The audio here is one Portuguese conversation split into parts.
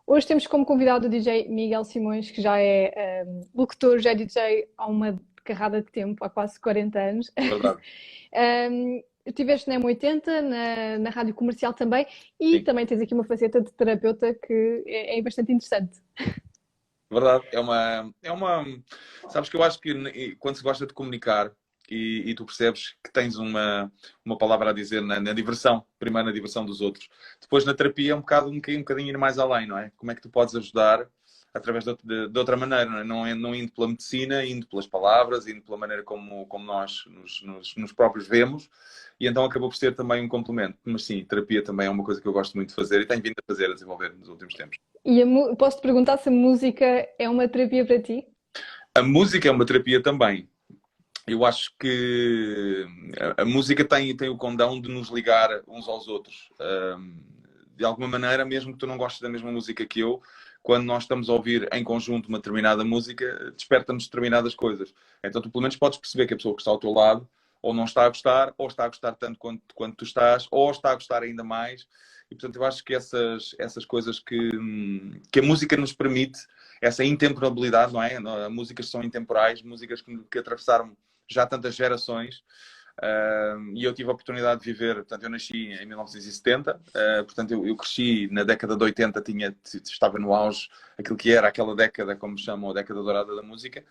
Hoje temos como convidado o DJ Miguel Simões, que já é locutor, já é DJ há uma carrada de tempo, há quase 40 anos. Verdade. Estiveste na M80, na rádio comercial também, e Sim, também tens aqui uma faceta de terapeuta que é bastante interessante. verdade. Sabes que eu acho que quando se gosta de comunicar e tu percebes que tens uma palavra a dizer na diversão, primeiro na diversão dos outros, depois na terapia é um bocadinho ir mais além, não é? Como é que tu podes ajudar através de outra maneira, não é? Não indo pela medicina, indo pelas palavras, indo pela maneira como nós nos próprios vemos. E então acabou por ser também um complemento. Mas sim, terapia também é uma coisa que eu gosto muito de fazer e tenho vindo a fazer, a desenvolver nos últimos tempos. E posso-te perguntar se a música é uma terapia para ti? A música é uma terapia também. Eu acho que a música tem o condão de nos ligar uns aos outros. De alguma maneira, mesmo que tu não gostes da mesma música que eu, quando nós estamos a ouvir em conjunto uma determinada música, desperta-nos determinadas coisas. Então tu pelo menos podes perceber que a pessoa que está ao teu lado ou não está a gostar, ou está a gostar tanto quanto tu estás, ou está a gostar ainda mais. E portanto eu acho que essas coisas que a música nos permite, essa intemporalidade, não é? Músicas são intemporais, músicas que atravessaram já tantas gerações. E eu tive a oportunidade de viver, portanto eu nasci em 1970, portanto eu cresci na década de 80, estava no auge aquilo que era aquela década, como chamam, a década dourada da música,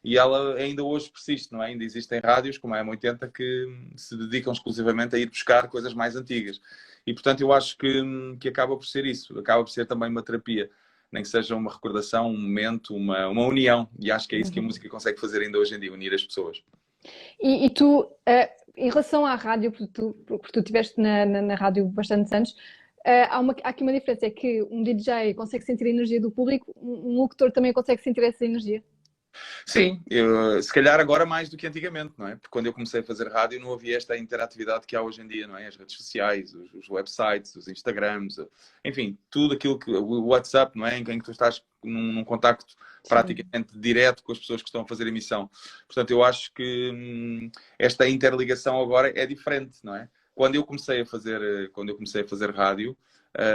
e ela ainda hoje persiste, não é? Ainda existem rádios como a M80 que se dedicam exclusivamente a ir buscar coisas mais antigas, e portanto eu acho que acaba por ser isso, acaba por ser também uma terapia, nem que seja uma recordação, um momento, uma união, e acho que é isso que a música consegue fazer ainda hoje em dia, unir as pessoas. E tu, em relação à rádio, porque tu estiveste na rádio bastantes anos, há aqui uma diferença, é que um DJ consegue sentir a energia do público, um locutor também consegue sentir essa energia. Sim, se calhar agora mais do que antigamente, não é? Porque quando eu comecei a fazer rádio não havia esta interatividade que há hoje em dia, não é? As redes sociais, os websites, os Instagrams, enfim, tudo aquilo que... O WhatsApp, não é? Em que tu estás num contacto Sim. praticamente direto com as pessoas que estão a fazer emissão. Portanto, eu acho que esta interligação agora é diferente, não é? Quando eu comecei a fazer rádio,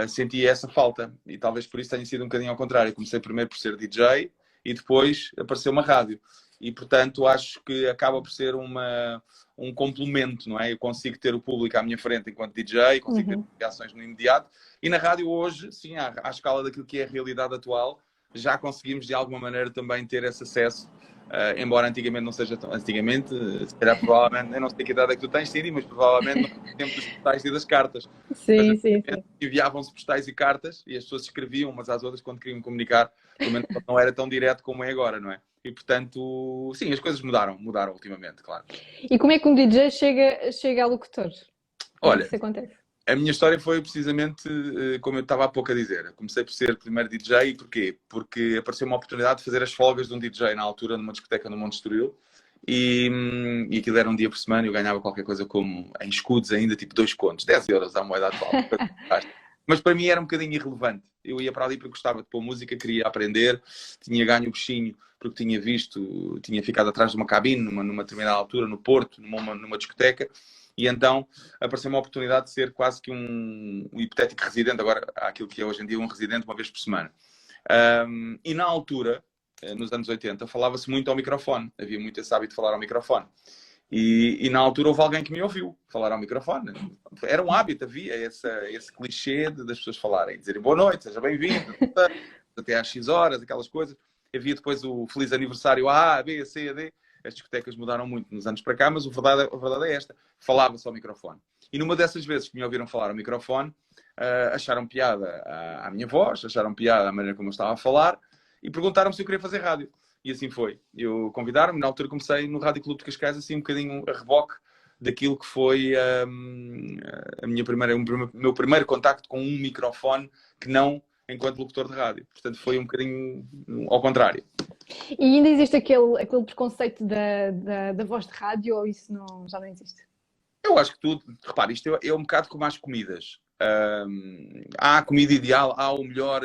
senti essa falta. E talvez por isso tenha sido um bocadinho ao contrário. Eu comecei primeiro por ser DJ, e depois apareceu uma rádio. E, portanto, acho que acaba por ser um complemento, não é? Eu consigo ter o público à minha frente enquanto DJ, consigo ter reações no imediato. E na rádio hoje, sim, à escala daquilo que é a realidade atual, já conseguimos, de alguma maneira, também ter esse acesso. Embora antigamente não seja tão... Antigamente, se calhar, provavelmente, eu não sei que idade é que tu tens, Cindy, mas provavelmente não temos tempo dos postais e das cartas. Mas Sim, sim, antigamente sim. enviavam-se postais e cartas e as pessoas escreviam umas às outras quando queriam comunicar, pelo menos não era tão direto como é agora, não é? E portanto, sim, as coisas mudaram ultimamente, claro. E como é que um DJ chega a locutor? Como é que Olha, isso acontece? a minha história foi precisamente como eu estava há pouco a dizer. Eu comecei por ser primeiro DJ e porquê? Porque apareceu uma oportunidade de fazer as folgas de um DJ na altura numa discoteca no Monte Estoril e aquilo era um dia por semana e eu ganhava qualquer coisa como, em escudos ainda, tipo 2 contos, 10 euros à moeda atual. Mas para mim era um bocadinho irrelevante. Eu ia para ali porque gostava de pôr música, queria aprender, tinha ganho o bichinho porque tinha ficado atrás de uma cabine numa determinada altura, no Porto, numa discoteca, e então apareceu uma oportunidade de ser quase que um hipotético residente, agora há aquilo que é hoje em dia um residente uma vez por semana. E na altura, nos anos 80, falava-se muito ao microfone, havia muito esse hábito de falar ao microfone. E na altura houve alguém que me ouviu falar ao microfone. Era um hábito, havia esse clichê das pessoas falarem, dizerem boa noite, seja bem-vindo, até às X horas, aquelas coisas. Havia depois o feliz aniversário A, B, C, D. As discotecas mudaram muito nos anos para cá, mas a verdade é esta. Falava-se ao microfone. E numa dessas vezes que me ouviram falar ao microfone, acharam piada à minha voz, acharam piada à maneira como eu estava a falar e perguntaram-me se eu queria fazer rádio. E assim foi. Eu convidaram-me, na altura comecei no Rádio Clube de Cascais, assim um bocadinho a reboque daquilo que foi o meu primeiro contacto com um microfone que não enquanto locutor de rádio. Portanto, foi um bocadinho ao contrário. E ainda existe aquele preconceito da voz de rádio ou isso já não existe? Eu acho que tudo, repare, isto é um bocado como as comidas. Há a comida ideal, há o melhor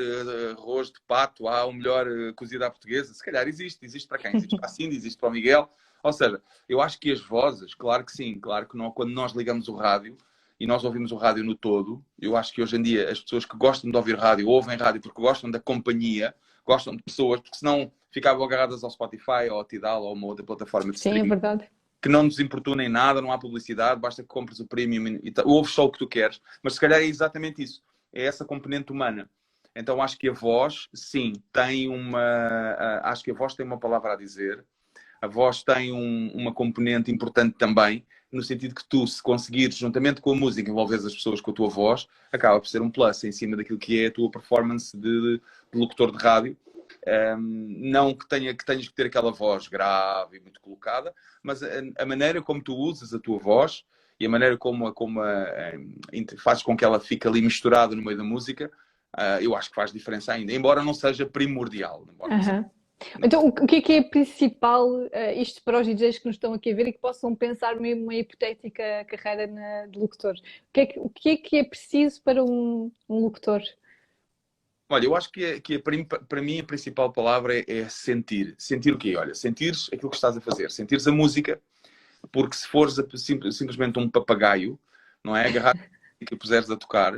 arroz de pato, há o melhor cozida à portuguesa. Se calhar existe para quem? Existe para a Cindy, existe para o Miguel. Ou seja, eu acho que as vozes, claro que sim, claro que não, quando nós ligamos o rádio, e nós ouvimos o rádio no todo. Eu acho que hoje em dia as pessoas que gostam de ouvir rádio, ouvem rádio porque gostam da companhia, gostam de pessoas, porque senão ficavam agarradas ao Spotify, ou ao Tidal, ou a uma outra plataforma de Sim, é streaming, verdade. que não nos importuna em nada, não há publicidade, basta que compres o premium e ouves só o que tu queres. Mas se calhar é exatamente isso, é essa componente humana. Então acho que a voz, sim, tem acho que a voz tem uma palavra a dizer. A voz tem uma componente importante também, no sentido que tu, se conseguires, juntamente com a música, envolveres as pessoas com a tua voz, acaba por ser um plus em cima daquilo que é a tua performance de locutor de rádio. Não que tenhas que ter aquela voz grave e muito colocada, mas a maneira como tu usas a tua voz e a maneira como fazes com que ela fique ali misturada no meio da música, eu acho que faz diferença ainda, embora não seja primordial. Então, o que é principal, isto para os DJs que nos estão aqui a ver e que possam pensar mesmo uma hipotética carreira de locutor? O que é preciso para um locutor? Olha, eu acho que para mim a principal palavra é sentir. Sentir o quê? Olha, sentires aquilo que estás a fazer. Sentires a música, porque se fores simplesmente um papagaio, não é? Agarrar que puseres a tocar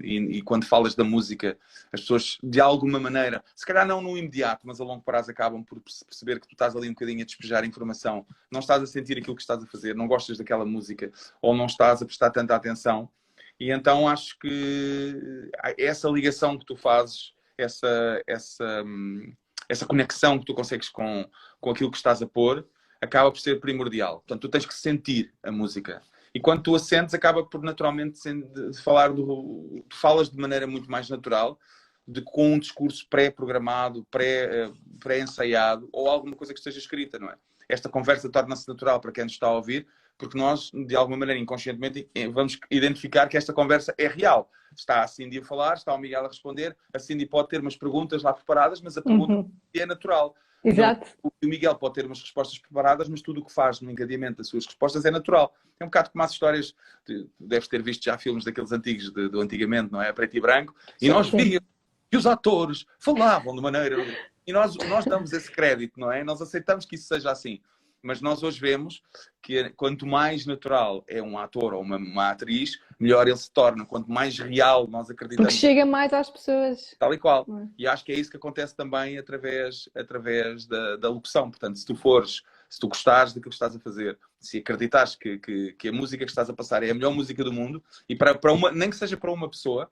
e quando falas da música, as pessoas de alguma maneira, se calhar não no imediato, mas a longo prazo acabam por perceber que tu estás ali um bocadinho a despejar informação, não estás a sentir aquilo que estás a fazer, não gostas daquela música ou não estás a prestar tanta atenção. E então acho que essa ligação que tu fazes, essa conexão que tu consegues com aquilo que estás a pôr, acaba por ser primordial. Portanto, tu tens que sentir a música. E quando tu a sentes, acaba por naturalmente falas de maneira muito mais natural, com um discurso pré-programado, pré-ensaiado, ou alguma coisa que esteja escrita, não é? Esta conversa torna-se natural para quem nos está a ouvir, porque nós, de alguma maneira, inconscientemente, vamos identificar que esta conversa é real. Está a Cindy a falar, está o Miguel a responder, a Cindy pode ter umas perguntas lá preparadas, mas a pergunta é natural. Exato. O Miguel pode ter umas respostas preparadas, mas tudo o que faz no encadeamento das suas respostas é natural. É um bocado como as histórias, deves ter visto já filmes daqueles antigos, do antigamente, não é? Preto e branco, e nós víamos que os atores falavam de maneira... E nós damos esse crédito, não é? Nós aceitamos que isso seja assim. Mas nós hoje vemos que quanto mais natural é um ator ou uma atriz, melhor ele se torna. Quanto mais real nós acreditamos... Porque chega mais às pessoas. Tal e qual. E acho que é isso que acontece também através da locução. Portanto, se tu gostares daquilo que estás a fazer, se acreditares que a música que estás a passar é a melhor música do mundo, e nem que seja para uma pessoa,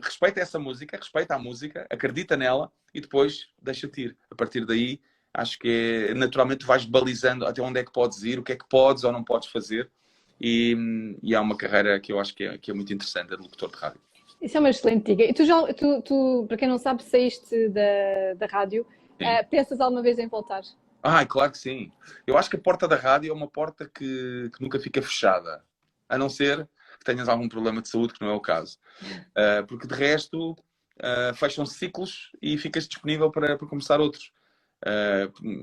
respeita essa música, respeita a música, acredita nela e depois deixa-te ir. A partir daí, acho que naturalmente vais balizando até onde é que podes ir, o que é que podes ou não podes fazer. E há uma carreira que eu acho que é muito interessante, a de locutor de rádio. Isso é uma excelente dica. E tu, para quem não sabe, saíste da rádio. Pensas alguma vez em voltar? Claro que sim. Eu acho que a porta da rádio é uma porta que nunca fica fechada. A não ser que tenhas algum problema de saúde, que não é o caso. Porque de resto, fecham-se ciclos e ficas disponível para começar outros.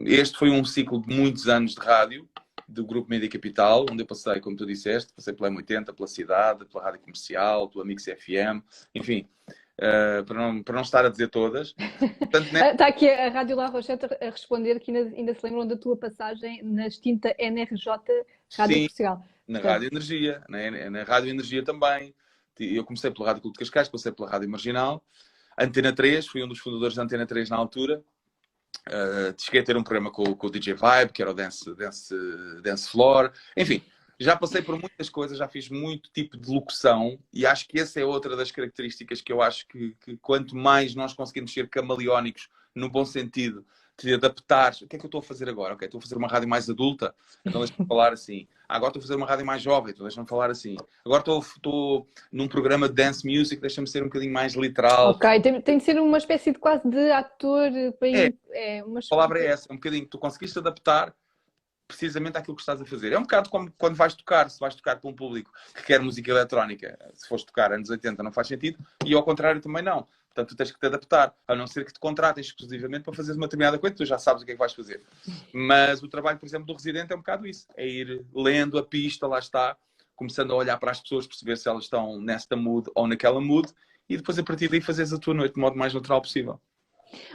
Este foi um ciclo de muitos anos de rádio, do Grupo Mídia Capital, onde eu passei, como tu disseste, passei pela M80, pela Cidade, pela Rádio Comercial, pela Mix FM, enfim, para não estar a dizer todas. Portanto, está aqui a Rádio La Rochette a responder que ainda se lembram da tua passagem na extinta NRJ Rádio Comercial. Na Rádio Energia, na Rádio Energia também. Eu comecei pela Rádio Clube de Cascais, passei pela Rádio Marginal. Antena 3, fui um dos fundadores da Antena 3 na altura. Cheguei a ter um programa com o DJ Vibe, que era o Dance Floor. Enfim, já passei por muitas coisas, já fiz muito tipo de locução e acho que essa é outra das características que eu acho que quanto mais nós conseguimos ser camaleónicos, no bom sentido, de adaptar. O que é que eu estou a fazer agora? Ok, estou a fazer uma rádio mais adulta, então deixa-me falar assim. Agora estou a fazer uma rádio mais jovem, então deixa-me falar assim. Agora estou num programa de dance music, deixa-me ser um bocadinho mais literal. Ok, tem de ser uma espécie de quase de ator. A palavra é essa, um bocadinho. Tu conseguiste adaptar precisamente àquilo que estás a fazer. É um bocado como quando vais tocar, se vais tocar para um público que quer música eletrónica, se fores tocar anos 80 não faz sentido, e ao contrário também não. Portanto, tu tens que te adaptar, a não ser que te contratem exclusivamente para fazeres uma determinada coisa, tu já sabes o que é que vais fazer. Mas o trabalho, por exemplo, do residente é um bocado isso. É ir lendo a pista, lá está, começando a olhar para as pessoas, perceber se elas estão nesta mood ou naquela mood, e depois a partir daí fazeres a tua noite de modo mais natural possível.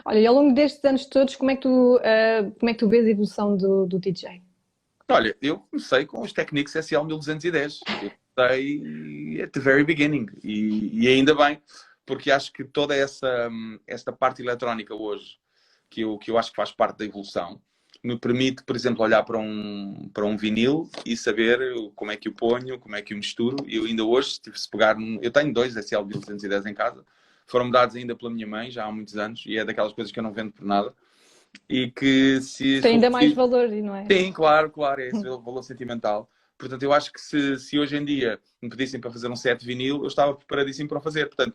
Olha, e ao longo destes anos todos, como é que tu vês a evolução do DJ? Olha, eu comecei com os Technics SL1210. Eu comecei at the very beginning. E ainda bem, porque acho que toda esta parte eletrónica hoje, que eu acho que faz parte da evolução, me permite, por exemplo, olhar para um vinil e saber como é que o ponho, como é que o misturo. E eu ainda hoje, se pegar... Eu tenho dois SL1210 em casa. Foram-me dados ainda pela minha mãe, já há muitos anos. E é daquelas coisas que eu não vendo por nada. E que se Tem for ainda mais preciso... valor, não é? Sim, claro, é esse valor sentimental. Portanto, eu acho que se hoje em dia me pedissem para fazer um set de vinil, eu estava preparadíssimo para o fazer. Portanto,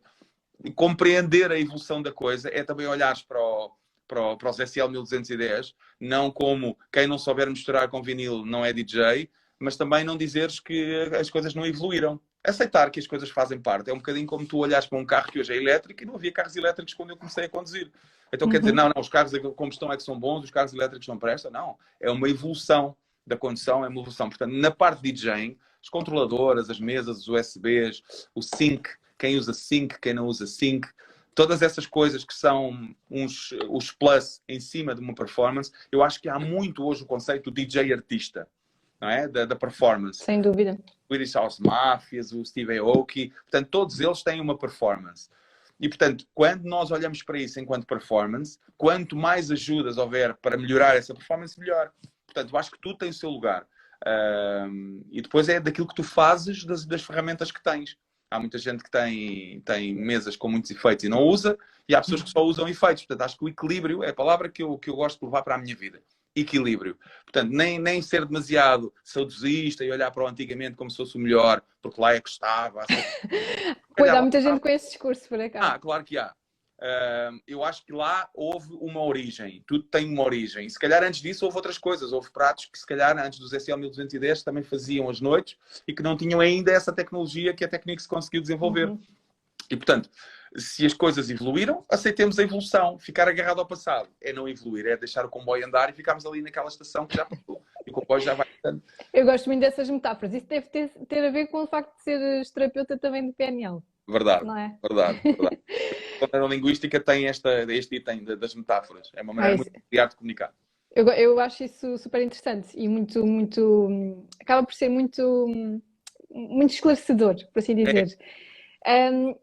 compreender a evolução da coisa é também olhares para os SL1210, não como quem não souber misturar com vinil não é DJ, mas também não dizeres que as coisas não evoluíram. Aceitar que as coisas fazem parte. É um bocadinho como tu olhares para um carro que hoje é elétrico e não havia carros elétricos quando eu comecei a conduzir. Então quer dizer, não, os carros de combustão é que são bons, os carros elétricos não prestam. Não, é uma evolução da condução, é uma evolução. Portanto, na parte de DJing, as controladoras, as mesas, os USBs, o sync, quem usa sync, quem não usa sync, todas essas coisas que são os plus em cima de uma performance, eu acho que há muito hoje o conceito do DJ artista, não é? Da performance. Sem dúvida. O Swedish House Mafia, o Steve Aoki, portanto, todos eles têm uma performance. E, portanto, quando nós olhamos para isso enquanto performance, quanto mais ajudas houver para melhorar essa performance, melhor. Portanto, eu acho que tudo tem o seu lugar. E depois é daquilo que tu fazes das ferramentas que tens. Há muita gente que tem mesas com muitos efeitos e não usa, e há pessoas que só usam efeitos. Portanto, acho que o equilíbrio é a palavra que eu gosto de levar para a minha vida. Equilíbrio. Portanto, nem ser demasiado saudosista e olhar para o antigamente como se fosse o melhor, porque lá é que estava. Pois, há muita gente com esse discurso, por acaso. Claro que há. Eu acho que lá houve uma origem. Tudo tem uma origem. E se calhar antes disso houve outras coisas. Houve pratos que se calhar antes dos SL1210 também faziam as noites e que não tinham ainda essa tecnologia que a Technics conseguiu desenvolver. E, portanto, se as coisas evoluíram, aceitemos a evolução. Ficar agarrado ao passado é não evoluir, é deixar o comboio andar e ficarmos ali naquela estação que já passou. E o comboio já vai andando. Eu gosto muito dessas metáforas. Isso deve ter a ver com o facto de seres terapeuta também de PNL. Verdade, não é? verdade. A linguística tem este item das metáforas. É uma maneira muito peculiar de comunicar. Eu acho isso super interessante e acaba por ser muito esclarecedor, por assim dizer.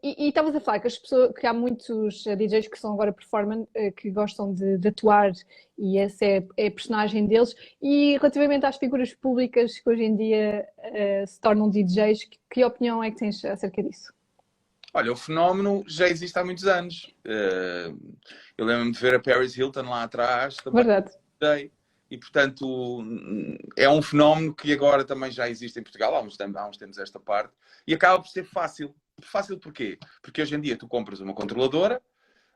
E estavas a falar que há muitos DJs que são agora performance, que gostam de atuar e essa é a personagem deles. E relativamente às figuras públicas que hoje em dia se tornam DJs, que opinião é que tens acerca disso? Olha, o fenómeno já existe há muitos anos. Eu lembro-me de ver a Paris Hilton lá atrás. Verdade. E, portanto, é um fenómeno que agora também já existe em Portugal. Há uns tempos esta parte. E acaba por ser fácil. Fácil porquê? Porque hoje em dia tu compras uma controladora,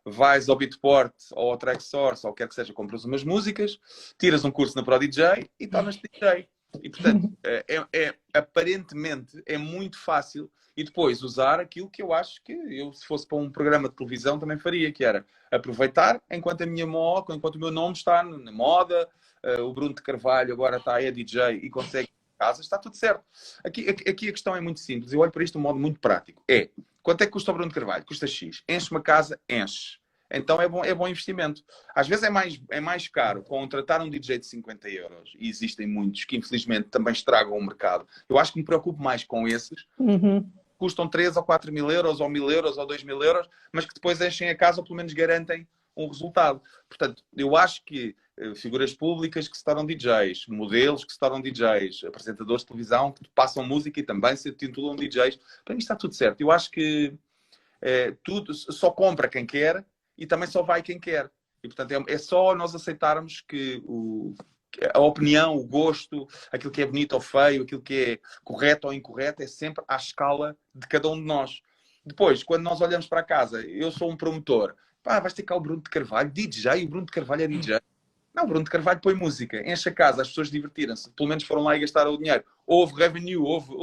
vais ao Beatport ou ao Tracksource, ou quer que seja, compras umas músicas, tiras um curso na Pro DJ e tornas-te DJ. E, portanto, aparentemente é muito fácil. E depois usar aquilo que eu acho que eu, se fosse para um programa de televisão, também faria, que era aproveitar enquanto enquanto o meu nome está na moda, o Bruno de Carvalho agora está DJ e consegue casa, está tudo certo. Aqui a questão é muito simples. Eu olho para isto de um modo muito prático. Quanto é que custa o Bruno de Carvalho? Custa X. Enche uma casa? Enche. Então é bom investimento. Às vezes é mais caro contratar um DJ de 50 euros, e existem muitos que infelizmente também estragam o mercado. Eu acho que me preocupo mais com esses, custam 3 ou 4 mil euros, ou 1000 euros, ou 2000 euros, mas que depois enchem a casa ou pelo menos garantem um resultado. Portanto, eu acho que figuras públicas que se tornam DJs, modelos que se tornam DJs, apresentadores de televisão que passam música e também se titulam DJs, para mim está tudo certo. Eu acho que tudo só compra quem quer e também só vai quem quer. E, portanto, é só nós aceitarmos que a opinião, o gosto, aquilo que é bonito ou feio, aquilo que é correto ou incorreto, é sempre à escala de cada um de nós. Depois, quando nós olhamos para casa, eu sou um promotor, vais ter cá o Bruno de Carvalho, DJ, o Bruno de Carvalho é DJ. Não, o Bruno de Carvalho põe música, enche a casa, as pessoas divertiram-se, pelo menos foram lá e gastaram o dinheiro. Houve revenue, houve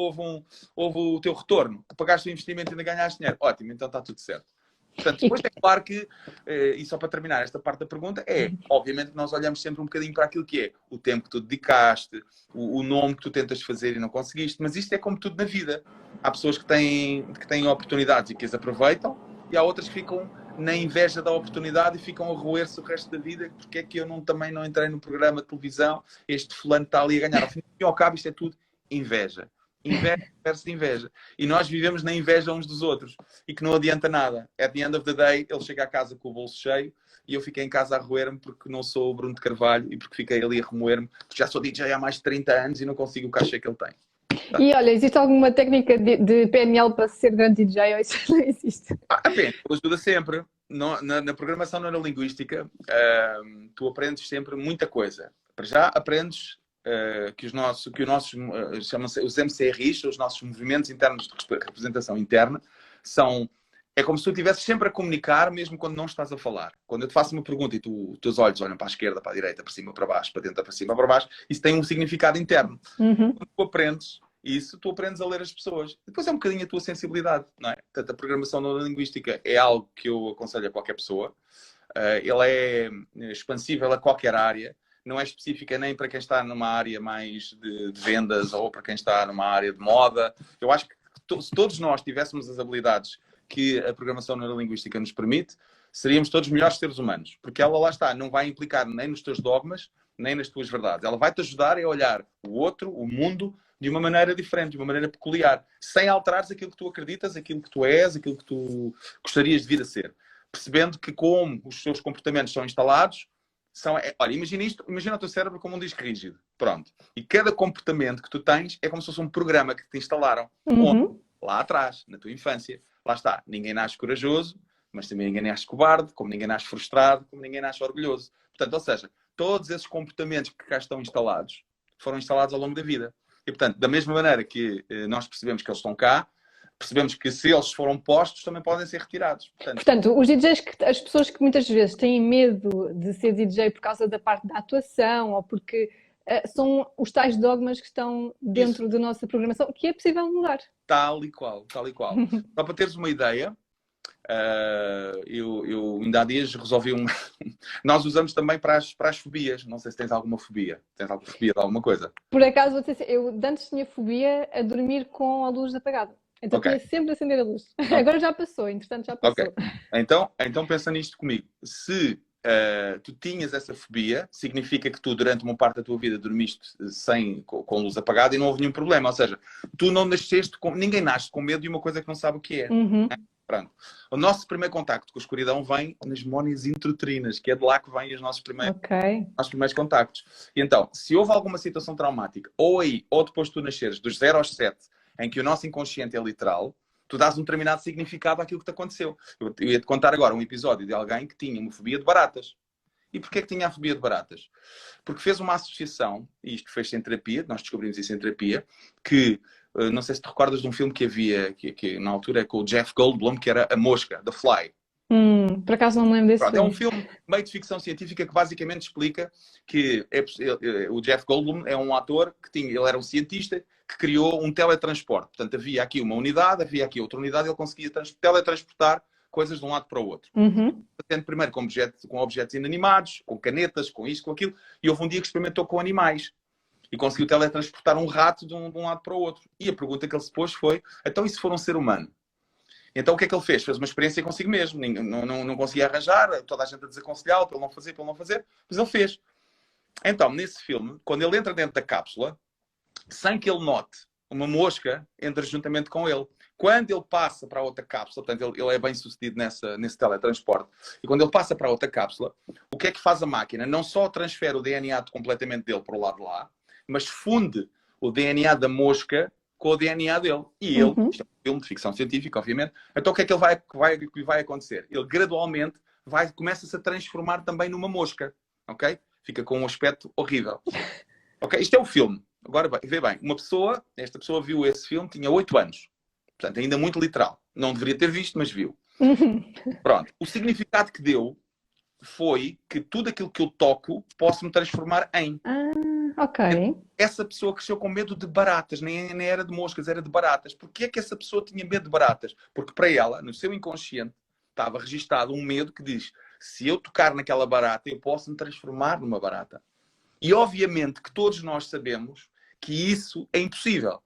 o teu retorno, pagaste o investimento e ainda ganhaste dinheiro. Ótimo, então está tudo certo. Portanto, depois é claro que, e só para terminar esta parte da pergunta, obviamente que nós olhamos sempre um bocadinho para aquilo que é o tempo que tu dedicaste, o nome que tu tentas fazer e não conseguiste, mas isto é como tudo na vida. Há pessoas que têm oportunidades e que as aproveitam, e há outras que ficam na inveja da oportunidade e ficam a roer-se o resto da vida. Porque é que eu também não entrei no programa de televisão? Este fulano está ali a ganhar. Ao fim e ao cabo, isto é tudo inveja. Inveja versus inveja. E nós vivemos na inveja uns dos outros. E que não adianta nada. At the end of the day, ele chega a casa com o bolso cheio e eu fiquei em casa a roer-me porque não sou o Bruno de Carvalho e porque fiquei ali a remoer-me porque já sou DJ há mais de 30 anos e não consigo o cachê que ele tem. E olha, existe alguma técnica de PNL para ser grande DJ ou isso não existe? Apenas, ajuda sempre. Na programação neurolinguística, tu aprendes sempre muita coisa. Para já aprendes que os nossos chamam-se os MCRIs, os nossos movimentos internos de representação interna, é como se tu estivesses sempre a comunicar, mesmo quando não estás a falar. Quando eu te faço uma pergunta e os teus olhos olham para a esquerda, para a direita, para cima, para baixo, para dentro, para cima, para baixo, isso tem um significado interno. Quando tu aprendes isso, tu aprendes a ler as pessoas. Depois é um bocadinho a tua sensibilidade, não é? Portanto, a programação neurolinguística é algo que eu aconselho a qualquer pessoa. Ela é expansível a qualquer área. Não é específica nem para quem está numa área mais de vendas ou para quem está numa área de moda. Eu acho que se todos nós tivéssemos as habilidades que a programação neurolinguística nos permite, seríamos todos melhores seres humanos. Porque ela, lá está, não vai implicar nem nos teus dogmas, nem nas tuas verdades. Ela vai-te ajudar a olhar o outro, o mundo, de uma maneira diferente, de uma maneira peculiar, sem alterares aquilo que tu acreditas, aquilo que tu és, aquilo que tu gostarias de vir a ser. Percebendo que como os teus comportamentos são instalados, olha, imagina o teu cérebro como um disco rígido. Pronto. E cada comportamento que tu tens é como se fosse um programa que te instalaram. Onde? Lá atrás, na tua infância. Lá está. Ninguém nasce corajoso, mas também ninguém nasce cobarde, como ninguém nasce frustrado, como ninguém nasce orgulhoso. Portanto, ou seja, todos esses comportamentos que cá estão instalados, foram instalados ao longo da vida. E, portanto, da mesma maneira que nós percebemos que eles estão cá, percebemos que se eles foram postos, também podem ser retirados. Portanto, os DJs, as pessoas que muitas vezes têm medo de ser DJ por causa da parte da atuação ou porque são os tais dogmas que estão dentro da nossa programação, que é possível mudar. Tal e qual, tal e qual. Só para teres uma ideia, eu ainda há dias resolvi Nós usamos também para as fobias. Não sei se tens alguma fobia. Tens alguma fobia de alguma coisa? Por acaso, vou dizer, eu antes tinha fobia a dormir com a luz apagada. Então tinha sempre a acender a luz. Agora já passou, entretanto já passou. Então pensa nisto comigo. Se tu tinhas essa fobia, significa que tu durante uma parte da tua vida dormiste com luz apagada e não houve nenhum problema. Ou seja, tu não nasceste ninguém nasce com medo de uma coisa que não sabe o que é. Pronto. O nosso primeiro contacto com a escuridão vem nas memórias intrauterinas, que é de lá que vêm os nossos primeiros contactos. E então, se houve alguma situação traumática, ou depois de tu nasceres, dos 0 aos 7, em que o nosso inconsciente é literal, tu dás um determinado significado àquilo que te aconteceu. Eu ia-te contar agora um episódio de alguém que tinha uma fobia de baratas. E porquê que tinha a fobia de baratas? Porque fez uma associação, e isto fez-se em terapia, nós descobrimos isso em terapia, que, não sei se te recordas de um filme que havia, que na altura é com o Jeff Goldblum, que era A Mosca, The Fly. Por acaso não me lembro desse filme. É um filme meio de ficção científica que basicamente explica que o Jeff Goldblum é um ator ele era um cientista que criou um teletransporte. Portanto, havia aqui uma unidade, havia aqui outra unidade, ele conseguia teletransportar coisas de um lado para o outro. Primeiro com objetos inanimados, com canetas, com isto, com aquilo, e houve um dia que experimentou com animais e conseguiu teletransportar um rato de um lado para o outro. E a pergunta que ele se pôs foi, então e se for um ser humano? Então o que é que ele fez? Fez uma experiência consigo mesmo. Não conseguia arranjar, toda a gente a desaconselhá-lo para ele não fazer, mas ele fez. Então, nesse filme, quando ele entra dentro da cápsula, sem que ele note, uma mosca entra juntamente com ele. Quando ele passa para a outra cápsula, portanto, ele é bem sucedido nesse teletransporte, e quando ele passa para a outra cápsula, o que é que faz a máquina? Não só transfere o DNA completamente dele para o lado de lá, mas funde o DNA da mosca com o DNA dele. E ele, isto é um filme de ficção científica, obviamente, então o que é que ele vai acontecer? Ele gradualmente começa-se a transformar também numa mosca, ok? Fica com um aspecto horrível. Ok? Isto é o filme. Agora, vê bem, esta pessoa viu esse filme, tinha 8 anos. Portanto, ainda muito literal. Não deveria ter visto, mas viu. Pronto. O significado que deu foi que tudo aquilo que eu toco posso me transformar em. Ok. Essa pessoa cresceu com medo de baratas, nem era de moscas, era de baratas. Porquê é que essa pessoa tinha medo de baratas? Porque para ela, no seu inconsciente, estava registado um medo que diz: se eu tocar naquela barata, eu posso me transformar numa barata. E obviamente que todos nós sabemos que isso é impossível.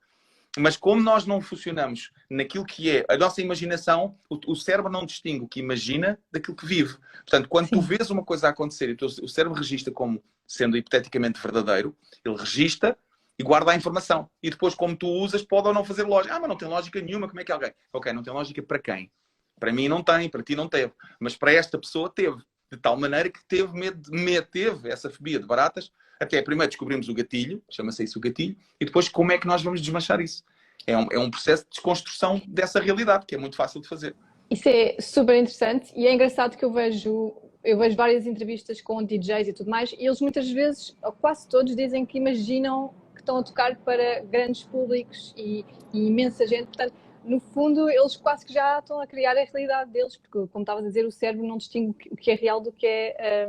Mas como nós não funcionamos naquilo que é a nossa imaginação, o cérebro não distingue o que imagina daquilo que vive. Portanto, quando tu Sim. vês uma coisa a acontecer e o cérebro registra como sendo hipoteticamente verdadeiro, ele registra e guarda a informação. E depois, como tu usas, pode ou não fazer lógica. Mas não tem lógica nenhuma, como é que alguém... Ok, não tem lógica para quem? Para mim não tem, para ti não teve. Mas para esta pessoa teve. De tal maneira que teve medo, teve essa fobia de baratas. Até primeiro descobrimos o gatilho, chama-se isso o gatilho, e depois como é que nós vamos desmanchar isso. É um processo de desconstrução dessa realidade, que é muito fácil de fazer. Isso é super interessante e é engraçado que eu vejo várias entrevistas com DJs e tudo mais, e eles muitas vezes, ou quase todos, dizem que imaginam que estão a tocar para grandes públicos e imensa gente. Portanto, no fundo, eles quase que já estão a criar a realidade deles, porque, como estavas a dizer, o cérebro não distingue o que é real do que é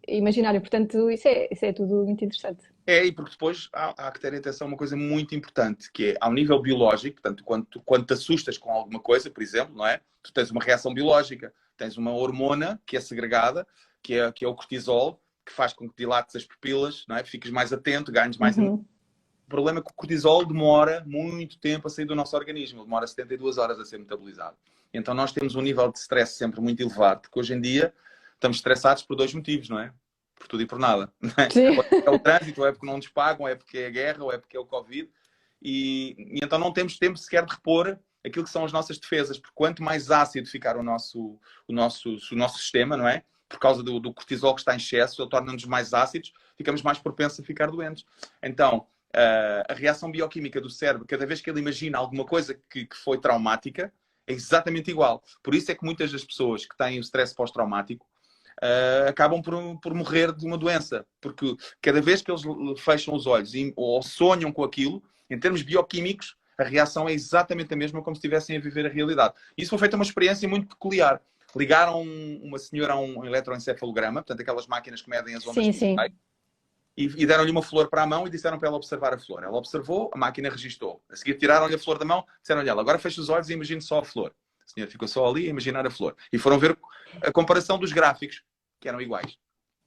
imaginário. Portanto, isso é tudo muito interessante. E porque depois há que ter atenção a uma coisa muito importante, que é ao nível biológico. Portanto, quando te assustas com alguma coisa, por exemplo, não é? Tu tens uma reação biológica, tens uma hormona que é segregada, que é o cortisol, que faz com que dilates as pupilas, não é? Fiques mais atento, ganhes mais... O problema é que o cortisol demora muito tempo a sair do nosso organismo. Ele demora 72 horas a ser metabolizado. Então nós temos um nível de stress sempre muito elevado, porque hoje em dia estamos estressados por dois motivos, não é? Por tudo e por nada. Não é? Sim. Ou é o trânsito, ou é porque não nos pagam, ou é porque é a guerra, ou é porque é o Covid. E então não temos tempo sequer de repor aquilo que são as nossas defesas, porque quanto mais ácido ficar o nosso sistema, não é? Por causa do cortisol que está em excesso, ele torna-nos mais ácidos, ficamos mais propensos a ficar doentes. Então, a reação bioquímica do cérebro, cada vez que ele imagina alguma coisa que foi traumática, é exatamente igual. Por isso é que muitas das pessoas que têm o stress pós-traumático acabam por morrer de uma doença. Porque cada vez que eles fecham os olhos ou sonham com aquilo, em termos bioquímicos, a reação é exatamente a mesma como se estivessem a viver a realidade. Isso foi feita uma experiência muito peculiar. Ligaram uma senhora a um eletroencefalograma, portanto aquelas máquinas que medem as ondas cerebrais, e deram-lhe uma flor para a mão e disseram para ela observar a flor. Ela observou, a máquina registou. A seguir tiraram-lhe a flor da mão, disseram-lhe ela, agora fecha os olhos e imagine só a flor. A senhora ficou só ali a imaginar a flor. E foram ver a comparação dos gráficos, que eram iguais.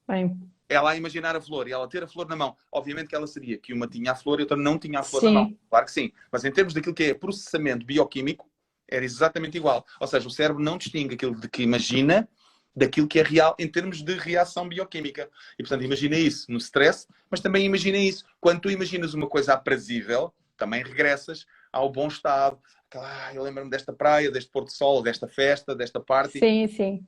Bem. Ela a imaginar a flor e ela ter a flor na mão. Obviamente que ela sabia que uma tinha a flor e outra não tinha a flor na mão. Claro que sim. Mas em termos daquilo que é processamento bioquímico, era exatamente igual. Ou seja, o cérebro não distingue aquilo de que imagina daquilo que é real em termos de reação bioquímica. E, portanto, imagina isso no stress, mas também imagina isso. Quando tu imaginas uma coisa aprazível, também regressas ao bom estado. Eu lembro-me desta praia, deste pôr do sol, desta festa, desta party. Sim, sim.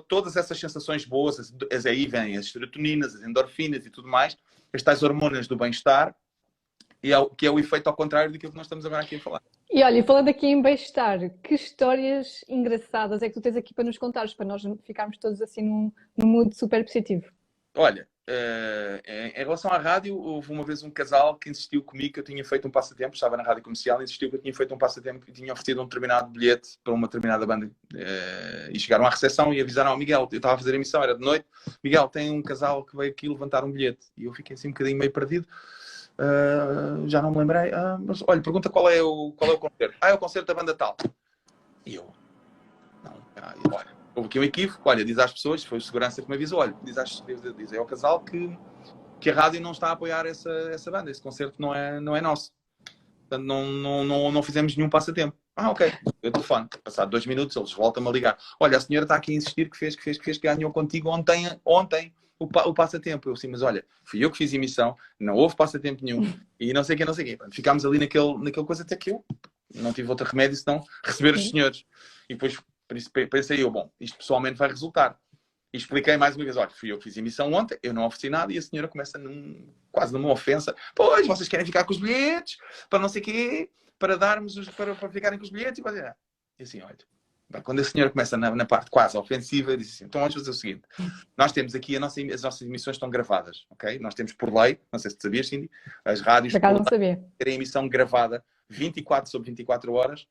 Todas essas sensações boas, aí vêm as serotoninas, as endorfinas e tudo mais, as tais hormonas do bem-estar, que é o efeito ao contrário daquilo que nós estamos agora aqui a falar. E olha, falando aqui em bem-estar, que histórias engraçadas é que tu tens aqui para nos contares, para nós ficarmos todos assim num mood super positivo? Olha, em relação à rádio, houve uma vez um casal que insistiu comigo que eu tinha feito um passatempo, estava na rádio comercial, insistiu que eu tinha feito um passatempo e tinha oferecido um determinado bilhete para uma determinada banda. E chegaram à recepção e avisaram ao Miguel, eu estava a fazer a emissão, era de noite, Miguel, tem um casal que veio aqui levantar um bilhete. E eu fiquei assim um bocadinho meio perdido. Já não me lembrei. Mas olha, pergunta qual é o concerto. É o concerto da banda tal. E eu, não, olha, houve aqui um equívoco. Olha, diz às pessoas, foi o segurança que me avisou, olha, diz ao casal que a rádio não está a apoiar essa banda, esse concerto não é nosso. Portanto, não fizemos nenhum passatempo. Ok, eu telefone. Passado 2 minutos, eles voltam-me a ligar. Olha, a senhora está aqui a insistir que ganhou contigo ontem o passatempo. Eu assim, mas olha, fui eu que fiz emissão, não houve passatempo nenhum. E não sei o quê. Ficámos ali naquele coisa até que eu não tive outro remédio senão receber os senhores. E depois pensei eu, bom, isto pessoalmente vai resultar. E expliquei mais uma vez, olha, fui eu que fiz emissão ontem, eu não ofereci nada, e a senhora começa quase numa ofensa. Pois, vocês querem ficar com os bilhetes, para não sei o quê, para para ficarem com os bilhetes. E assim, olha, quando a senhora começa na parte quase ofensiva, diz assim, então vamos fazer o seguinte, nós temos aqui as nossas emissões estão gravadas, ok? Nós temos por lei, não sei se tu sabias, Cindy, as rádios não sabia. terem a emissão gravada 24 sobre 24 horas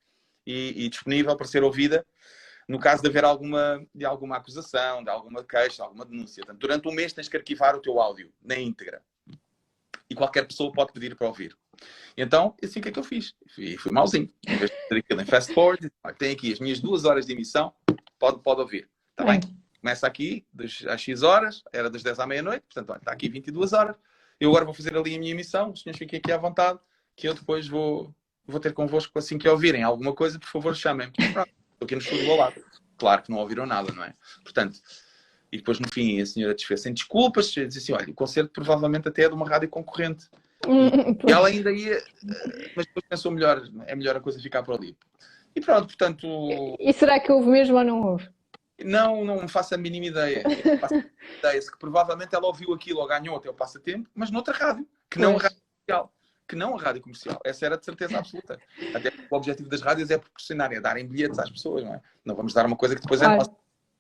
e disponível para ser ouvida no caso de haver alguma acusação, de alguma queixa, de alguma denúncia. Portanto, durante um mês tens que arquivar o teu áudio na íntegra. E qualquer pessoa pode pedir para ouvir. Então, assim, o que é que eu fiz? Fui mauzinho. Em vez de ter aquilo em fast forward, tem aqui as minhas 2 horas de emissão, pode ouvir. Está bem? Começa aqui às X horas, era das 10 à meia-noite, portanto, olha, está aqui 22 horas. Eu agora vou fazer ali a minha emissão, os senhores fiquem aqui à vontade. que eu depois vou ter convosco assim que ouvirem alguma coisa, por favor, chamem-me. Pronto, estou aqui no estúdio ao lado. Claro que não ouviram nada, não é? Portanto, e depois no fim a senhora desfez sem desculpas, disse assim, olha, o concerto provavelmente até é de uma rádio concorrente. E ela ainda ia, mas depois pensou melhor, é melhor a coisa ficar por ali. E pronto, portanto, E será que houve mesmo ou não houve? não faço a mínima ideia. Eu faço a mínima ideia que provavelmente ela ouviu aquilo ou ganhou até o passatempo, mas noutra rádio, que não a rádio comercial. Que não a rádio comercial. Essa era de certeza absoluta. Até porque o objetivo das rádios é proporcionar, é darem bilhetes às pessoas, não é? Não vamos dar uma coisa que depois é nossa.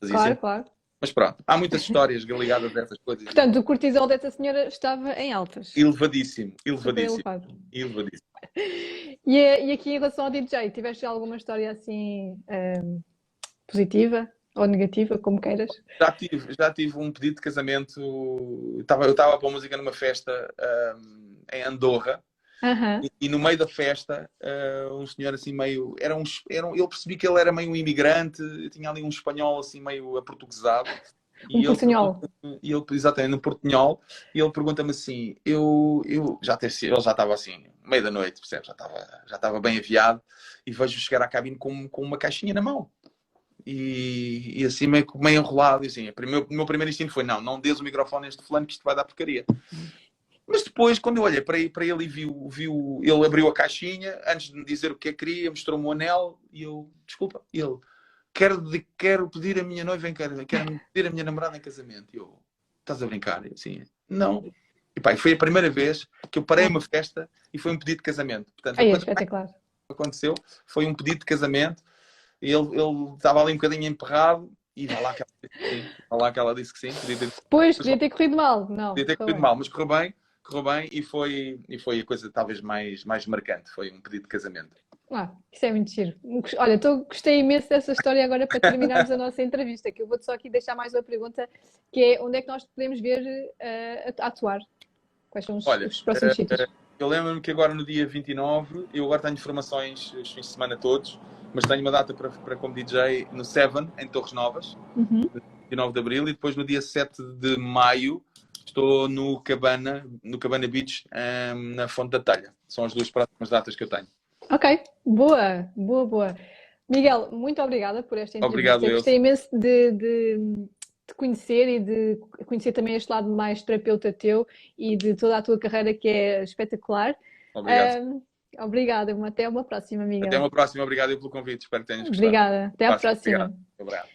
Claro, claro. Mas pronto, há muitas histórias ligadas a essas coisas. Portanto, o cortisol dessa senhora estava em altas. Elevadíssimo. E aqui em relação ao DJ, tiveste alguma história assim positiva ou negativa, como queiras? Já tive um pedido de casamento. Eu estava a pôr música numa festa em Andorra. E no meio da festa, um senhor assim meio... eu percebi que ele era meio imigrante, tinha ali um espanhol assim meio aportuguesado. Portunhol. Exatamente, no portunhol. E ele pergunta-me assim, ele já estava assim, meio da noite, percebes? Já estava bem aviado. E vejo chegar à cabine com uma caixinha na mão. E assim meio enrolado. E assim, o meu primeiro instinto foi, não dês o microfone a este fulano que isto vai dar porcaria. Mas depois, quando eu olhei para ele e viu, ele abriu a caixinha, antes de me dizer o que queria, mostrou-me o anel, e eu, desculpa, ele, quero pedir a minha noiva, quero pedir a minha namorada em casamento. E eu, estás a brincar? Eu, assim, não. E pá, foi a primeira vez que eu parei uma festa e foi um pedido de casamento. Portanto, é espetacular. Aconteceu, foi um pedido de casamento, e ele estava ali um bocadinho emperrado, e vai lá que ela disse que sim. Podia ter corrido mal, não. Podia ter corrido mal, mas correu bem e foi a coisa talvez mais marcante, foi um pedido de casamento. Isso é muito giro. Olha, gostei imenso dessa história agora para terminarmos a nossa entrevista, que eu vou só aqui deixar mais uma pergunta, que é onde é que nós podemos ver a atuar? Quais são os próximos sítios? Eu lembro-me que agora no dia 29, eu agora tenho formações os fins de semana todos, mas tenho uma data para como DJ no Seven, em Torres Novas, no 29 de Abril, e depois no dia 7 de Maio estou no Cabana Beach, na Fonte da Telha. São as duas próximas datas que eu tenho. Ok, boa. Miguel, muito obrigada por esta entrevista. Obrigado, eu. Gostei imenso de conhecer e de conhecer também este lado mais terapeuta teu e de toda a tua carreira, que é espetacular. Obrigado. Obrigada. Até uma próxima, Miguel. Até uma próxima. Obrigado pelo convite. Espero que tenhas gostado. Obrigada. Até à próxima. Obrigado.